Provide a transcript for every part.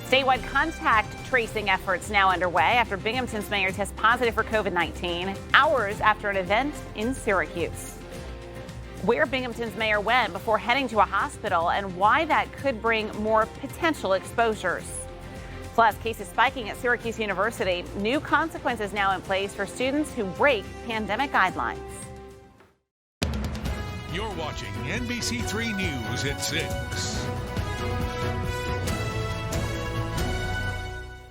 Statewide contact tracing efforts now underway after Binghamton's mayor tests positive for COVID-19 hours after an event in Syracuse. Where Binghamton's mayor went before heading to a hospital and why that could bring more potential exposures. Plus, cases spiking at Syracuse University. New consequences now in place for students who break pandemic guidelines. You're watching NBC3 News at 6.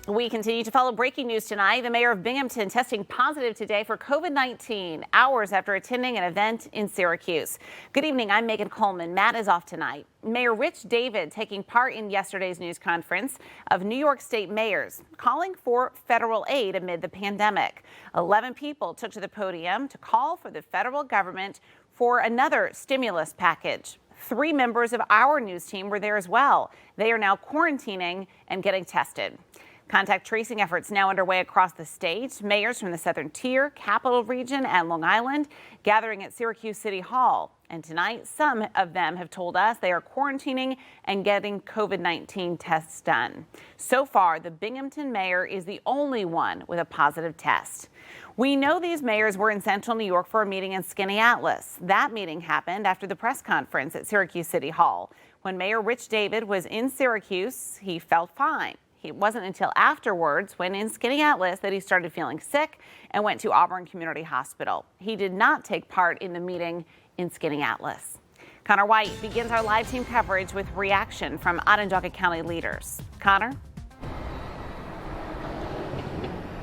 We continue to follow breaking news tonight. The mayor of Binghamton testing positive today for COVID-19 hours after attending an event in Syracuse. Good evening. I'm Megan Coleman. Matt is off tonight. Mayor Rich David taking part in yesterday's news conference of New York State mayors calling for federal aid amid the pandemic. 11 people took to the podium to call for the federal government for another stimulus package. 3 members of our news team were there as well. They are now quarantining and getting tested. Contact tracing efforts now underway across the state. Mayors from the Southern Tier, Capital Region, and Long Island gathering at Syracuse City Hall. And tonight, some of them have told us they are quarantining and getting COVID-19 tests done. So far, the Binghamton mayor is the only one with a positive test. We know these mayors were in Central New York for a meeting in Skaneateles. That meeting happened after the press conference at Syracuse City Hall. When Mayor Rich David was in Syracuse, he felt fine. It wasn't until afterwards, when in Skaneateles, that he started feeling sick and went to Auburn Community Hospital. He did not take part in the meeting in Skaneateles. Connor White begins our live team coverage with reaction from Onondaga County leaders. Connor?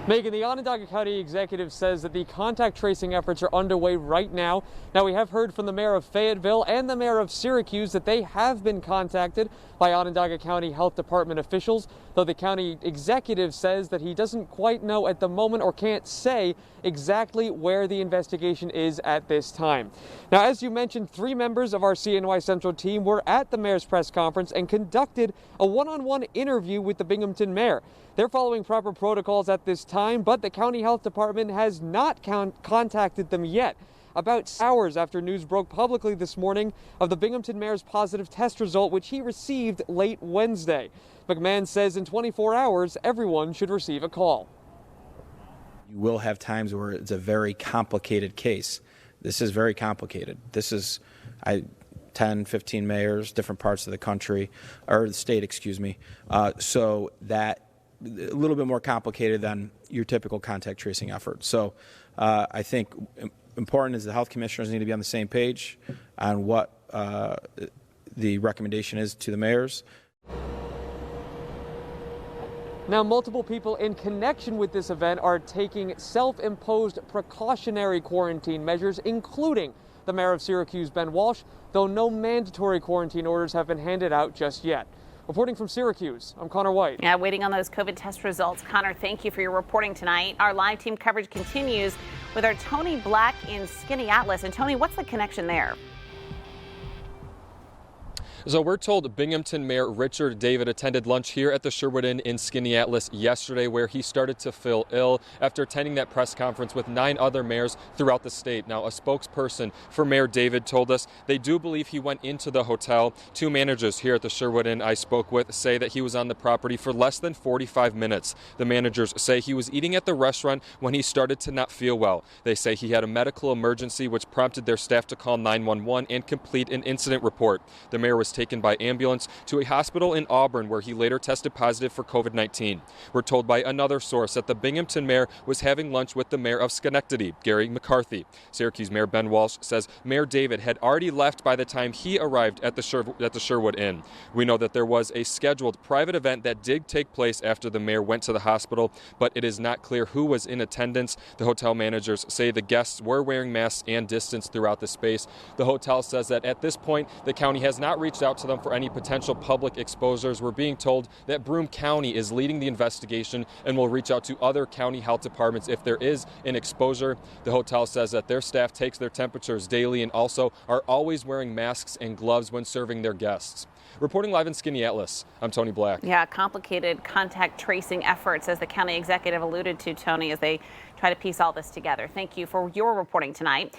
Megan, the Onondaga County executive says that the contact tracing efforts are underway right now. Now, we have heard from the mayor of Fayetteville and the mayor of Syracuse that they have been contacted by Onondaga County Health Department officials, though the county executive says that he doesn't quite know at the moment or can't say exactly where the investigation is at this time. Now, as you mentioned, 3 members of our CNY Central team were at the mayor's press conference and conducted a one-on-one interview with the Binghamton mayor. They're following proper protocols at this time, but the county health department has not contacted them yet. About hours after news broke publicly this morning of the Binghamton mayor's positive test result, which he received late Wednesday. McMahon says in 24 hours, everyone should receive a call. You will have times where it's a very complicated case. This is very complicated. This is 10, 15 mayors, different parts of the country, or the state, excuse me. So that a little bit more complicated than your typical contact tracing effort. So I think important is the health commissioners need to be on the same page on what the recommendation is to the mayors. Now, multiple people in connection with this event are taking self-imposed precautionary quarantine measures, including the mayor of Syracuse, Ben Walsh, though no mandatory quarantine orders have been handed out just yet. Reporting from Syracuse, I'm Connor White. Yeah, waiting on those COVID test results. Connor, thank you for your reporting tonight. Our live team coverage continues with our Tony Black in Skaneateles. And Tony, what's the connection there? So we're told Binghamton Mayor Richard David attended lunch here at the Sherwood Inn in Skaneateles yesterday, where he started to feel ill after attending that press conference with 9 other mayors throughout the state. Now, a spokesperson for Mayor David told us they do believe he went into the hotel. 2 managers here at the Sherwood Inn I spoke with say that he was on the property for less than 45 minutes. The managers say he was eating at the restaurant when he started to not feel well. They say he had a medical emergency, which prompted their staff to call 911 and complete an incident report. The mayor was taken by ambulance to a hospital in Auburn, where he later tested positive for COVID-19. We're told by another source that the Binghamton mayor was having lunch with the mayor of Schenectady, Gary McCarthy. Syracuse Mayor Ben Walsh says Mayor David had already left by the time he arrived at the Sherwood Inn. We know that there was a scheduled private event that did take place after the mayor went to the hospital, but it is not clear who was in attendance. The hotel managers say the guests were wearing masks and distance throughout the space. The hotel says that at this point, the county has not reached out to them for any potential public exposures. We're being told that Broome County is leading the investigation and will reach out to other county health departments if there is an exposure. The hotel says that their staff takes their temperatures daily and also are always wearing masks and gloves when serving their guests. Reporting live in Skaneateles, I'm Tony Black. Yeah, complicated contact tracing efforts, as the county executive alluded to, Tony, as they try to piece all this together. Thank you for your reporting tonight.